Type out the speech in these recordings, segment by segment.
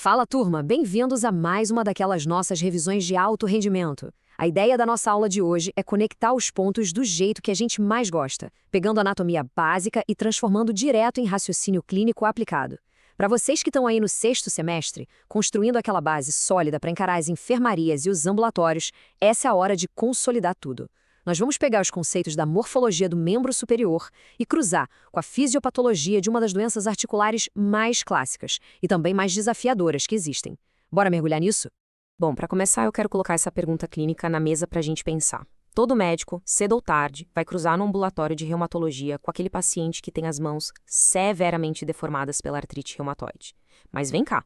Fala, turma! Bem-vindos a mais uma daquelas nossas revisões de alto rendimento. A ideia da nossa aula de hoje é conectar os pontos do jeito que a gente mais gosta, pegando a anatomia básica e transformando direto em raciocínio clínico aplicado. Para vocês que estão aí no sexto semestre, construindo aquela base sólida para encarar as enfermarias e os ambulatórios, essa é a hora de consolidar tudo. Nós vamos pegar os conceitos da morfologia do membro superior e cruzar com a fisiopatologia de uma das doenças articulares mais clássicas e também mais desafiadoras que existem. Bora mergulhar nisso? Bom, para começar, eu quero colocar essa pergunta clínica na mesa para a gente pensar. Todo médico, cedo ou tarde, vai cruzar no ambulatório de reumatologia com aquele paciente que tem as mãos severamente deformadas pela artrite reumatoide. Mas vem cá,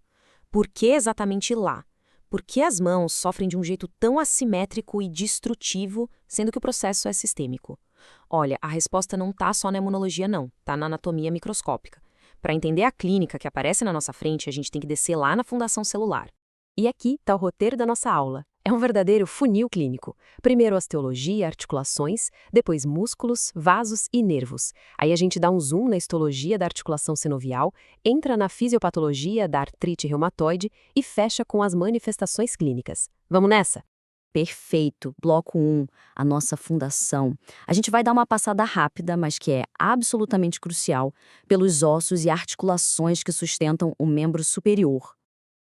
por que exatamente lá? Por que as mãos sofrem de um jeito tão assimétrico e destrutivo, sendo que o processo é sistêmico? Olha, a resposta não está só na imunologia não, está na anatomia microscópica. Para entender a clínica que aparece na nossa frente, a gente tem que descer lá na fundação celular. E aqui está o roteiro da nossa aula. É um verdadeiro funil clínico. Primeiro osteologia, articulações, depois músculos, vasos e nervos. Aí a gente dá um zoom na histologia da articulação sinovial, entra na fisiopatologia da artrite reumatoide e fecha com as manifestações clínicas. Vamos nessa? Perfeito. Bloco 1, a nossa fundação. A gente vai dar uma passada rápida, mas que é absolutamente crucial, pelos ossos e articulações que sustentam o membro superior.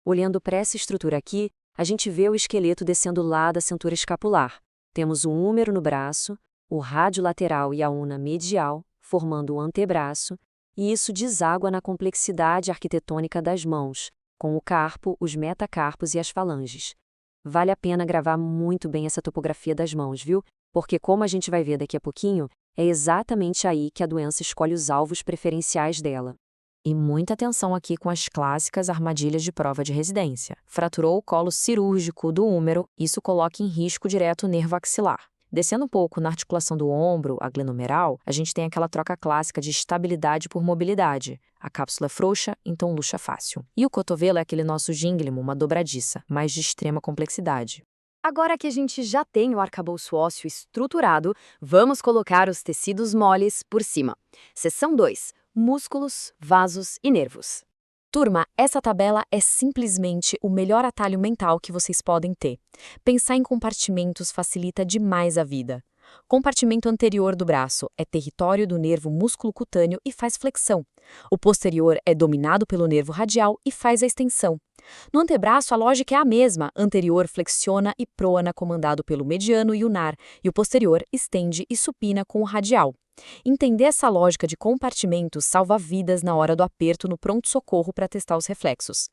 Olhando para essa estrutura aqui, a gente vê o esqueleto descendo lá da cintura escapular. Temos o húmero no braço, o rádio lateral e a una medial, formando o antebraço, e isso deságua na complexidade arquitetônica das mãos, com o carpo, os metacarpos e as falanges. Vale a pena gravar muito bem essa topografia das mãos, viu? Porque, como a gente vai ver daqui a pouquinho, é exatamente aí que a doença escolhe os alvos preferenciais dela. E muita atenção aqui com as clássicas armadilhas de prova de residência. Fraturou o colo cirúrgico do húmero, isso coloca em risco direto o nervo axilar. Descendo um pouco na articulação do ombro, a glenomeral, a gente tem aquela troca clássica de estabilidade por mobilidade. A cápsula é frouxa, então luxa fácil. E o cotovelo é aquele nosso gínglimo, uma dobradiça, mais de extrema complexidade. Agora que a gente já tem o arcabouço ósseo estruturado, vamos colocar os tecidos moles por cima. Seção 2. Músculos, vasos e nervos. Turma, essa tabela é simplesmente o melhor atalho mental que vocês podem ter. Pensar em compartimentos facilita demais a vida. Compartimento anterior do braço é território do nervo músculo cutâneo e faz flexão. O posterior é dominado pelo nervo radial e faz a extensão. No antebraço, a lógica é a mesma. Anterior flexiona e proana, comandado pelo mediano e unar, e o posterior estende e supina com o radial. Entender essa lógica de compartimentos salva vidas na hora do aperto no pronto-socorro para testar os reflexos.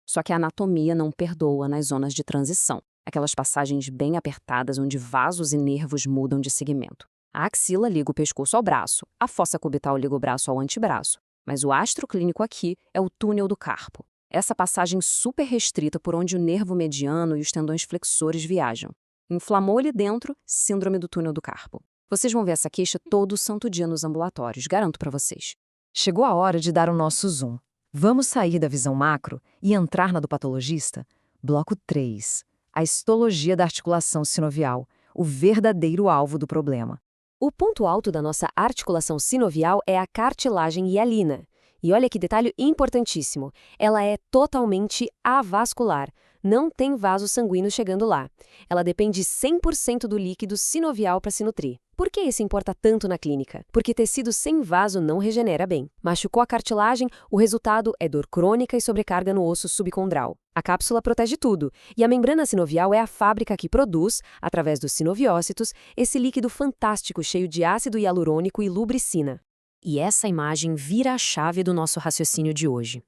Só que a anatomia não perdoa nas zonas de transição, aquelas passagens bem apertadas onde vasos e nervos mudam de segmento. A axila liga o pescoço ao braço, a fossa cubital liga o braço ao antebraço, mas o astro clínico aqui é o túnel do carpo. Essa passagem super restrita por onde o nervo mediano e os tendões flexores viajam. Inflamou ali dentro, síndrome do túnel do carpo. Vocês vão ver essa queixa todo santo dia nos ambulatórios, garanto para vocês. Chegou a hora de dar o nosso zoom. Vamos sair da visão macro e entrar na do patologista? Bloco 3. A histologia da articulação sinovial, o verdadeiro alvo do problema. O ponto alto da nossa articulação sinovial é a cartilagem hialina. E olha que detalhe importantíssimo, ela é totalmente avascular, não tem vaso sanguíneo chegando lá. Ela depende 100% do líquido sinovial para se nutrir. Por que isso importa tanto na clínica? Porque tecido sem vaso não regenera bem. Machucou a cartilagem, o resultado é dor crônica e sobrecarga no osso subcondral. A cápsula protege tudo, e a membrana sinovial é a fábrica que produz, através dos sinoviócitos, esse líquido fantástico cheio de ácido hialurônico e lubricina. E essa imagem vira a chave do nosso raciocínio de hoje.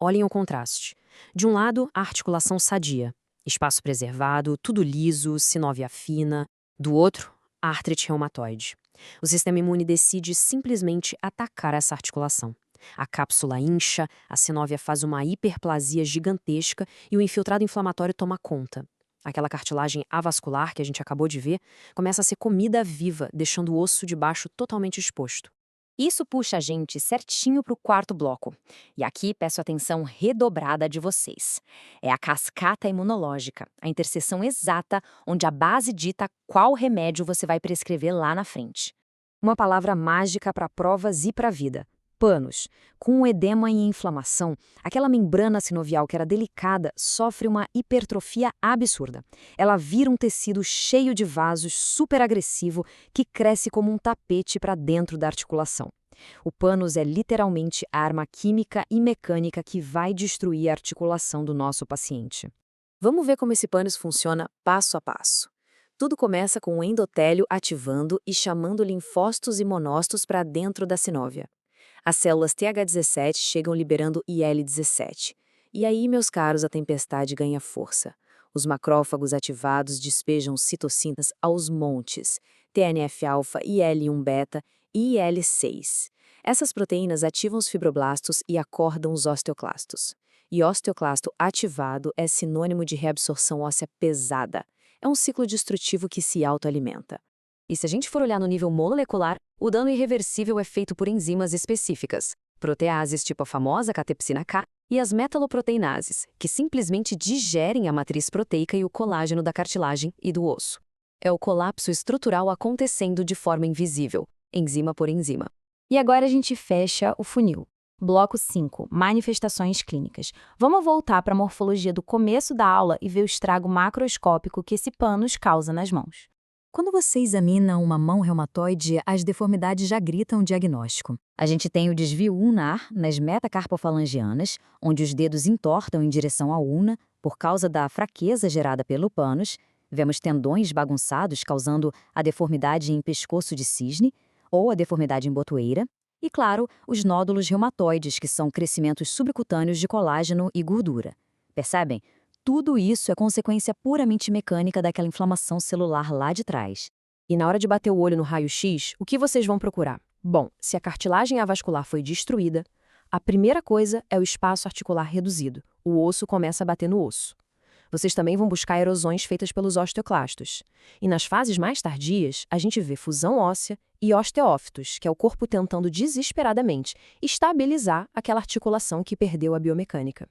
Olhem o contraste. De um lado, a articulação sadia, espaço preservado, tudo liso, sinovia fina. Do outro, a artrite reumatoide. O sistema imune decide simplesmente atacar essa articulação. A cápsula incha, a sinovia faz uma hiperplasia gigantesca e o infiltrado inflamatório toma conta. Aquela cartilagem avascular que a gente acabou de ver começa a ser comida viva, deixando o osso de baixo totalmente exposto. Isso puxa a gente certinho para o quarto bloco. E aqui peço atenção redobrada de vocês. É a cascata imunológica, a interseção exata onde a base dita qual remédio você vai prescrever lá na frente. Uma palavra mágica para provas e para a vida. Panos. Com o edema e inflamação, aquela membrana sinovial que era delicada sofre uma hipertrofia absurda. Ela vira um tecido cheio de vasos, super agressivo, que cresce como um tapete para dentro da articulação. O pânus é literalmente a arma química e mecânica que vai destruir a articulação do nosso paciente. Vamos ver como esse pânus funciona passo a passo. Tudo começa com o endotélio ativando e chamando linfócitos e monócitos para dentro da sinóvia. As células TH17 chegam liberando IL-17. E aí, meus caros, a tempestade ganha força. Os macrófagos ativados despejam citocinas aos montes, TNF-alfa, IL-1-beta e IL-6. Essas proteínas ativam os fibroblastos e acordam os osteoclastos. E osteoclasto ativado é sinônimo de reabsorção óssea pesada. É um ciclo destrutivo que se autoalimenta. E se a gente for olhar no nível molecular, o dano irreversível é feito por enzimas específicas, proteases tipo a famosa catepsina K e as metaloproteinases, que simplesmente digerem a matriz proteica e o colágeno da cartilagem e do osso. É o colapso estrutural acontecendo de forma invisível, enzima por enzima. E agora a gente fecha o funil. Bloco 5. Manifestações clínicas. Vamos voltar para a morfologia do começo da aula e ver o estrago macroscópico que esse pânus causa nas mãos. Quando você examina uma mão reumatoide, as deformidades já gritam o diagnóstico. A gente tem o desvio ulnar nas metacarpofalangianas, onde os dedos entortam em direção à ulna por causa da fraqueza gerada pelo pânus. Vemos tendões bagunçados causando a deformidade em pescoço de cisne ou a deformidade em botoeira. E, claro, os nódulos reumatoides, que são crescimentos subcutâneos de colágeno e gordura. Percebem? Tudo isso é consequência puramente mecânica daquela inflamação celular lá de trás. E na hora de bater o olho no raio-x, o que vocês vão procurar? Bom, se a cartilagem avascular foi destruída, a primeira coisa é o espaço articular reduzido. O osso começa a bater no osso. Vocês também vão buscar erosões feitas pelos osteoclastos. E nas fases mais tardias, a gente vê fusão óssea e osteófitos, que é o corpo tentando desesperadamente estabilizar aquela articulação que perdeu a biomecânica.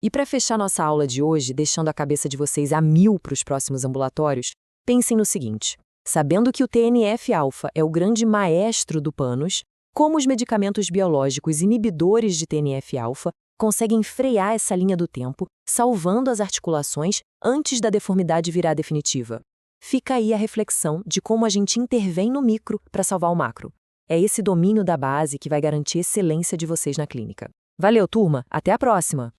E para fechar nossa aula de hoje, deixando a cabeça de vocês a 1000 para os próximos ambulatórios, pensem no seguinte: sabendo que o TNF-alfa é o grande maestro do pânus, como os medicamentos biológicos inibidores de TNF-alfa conseguem frear essa linha do tempo, salvando as articulações antes da deformidade virar definitiva. Fica aí a reflexão de como a gente intervém no micro para salvar o macro. É esse domínio da base que vai garantir a excelência de vocês na clínica. Valeu, turma! Até a próxima!